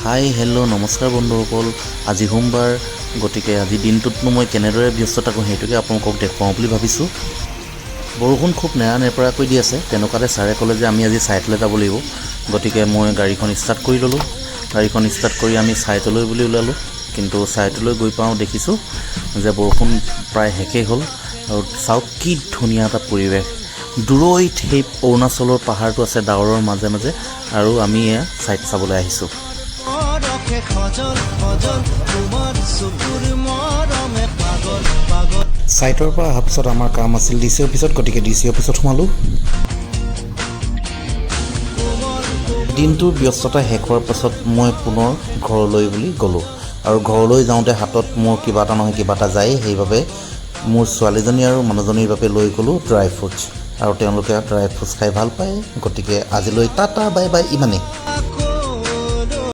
Hi hello' নমস্কাৰ বন্ধুসকল। আজি সোমবাৰ, গতিকে আজি দিনটোতনো মই কেনেদৰে ব্যস্ত থাকোঁ সেইটোকে আপোনালোকক দেখুৱাওঁ বুলি ভাবিছোঁ। বৰষুণ খুব নেৰানেপেৰাকৈ দি আছে। তেনেকুৱাতে ছাৰে ক'লে যে আমি আজি ছাইটলৈ যাব লাগিব। গতিকে মই গাড়ীখন ষ্টাৰ্ট কৰি ল'লোঁ। গাড়ীখন ষ্টাৰ্ট কৰি আমি ছাইটলৈ বুলি ওলালোঁ। কিন্তু ছাইটলৈ গৈ পাওঁ দেখিছোঁ যে বৰষুণ প্ৰায় শেষেই হ'ল। আৰু চাওক কি ধুনীয়া এটা পৰিৱেশ। দূৰৈত সেই অৰুণাচলৰ পাহাৰটো আছে ডাৱৰৰ মাজে মাজে, আৰু আমি এয়া ছাইট চাবলৈ আহিছোঁ। ছাইটৰ পৰা অহাৰ পিছত আমাৰ কাম আছিল DC অফিচত, গতিকে DC অফিচত সোমালোঁ। দিনটোৰ ব্যস্ততা শেষ হোৱাৰ পাছত মই পুনৰ ঘৰলৈ বুলি গ'লোঁ। আৰু ঘৰলৈ যাওঁতে হাতত মোৰ কিবা এটা নহয় কিবা এটা যায়েই, সেইবাবে মোৰ ছোৱালীজনী আৰু মানুহজনীৰ বাবে লৈ গ'লোঁ ড্ৰাই ফ্ৰুটছ। আৰু তেওঁলোকে ড্ৰাই ফ্ৰুটছ খাই ভাল পায়। গতিকে আজিলৈ টাটা বাই বাই, ইমানেই।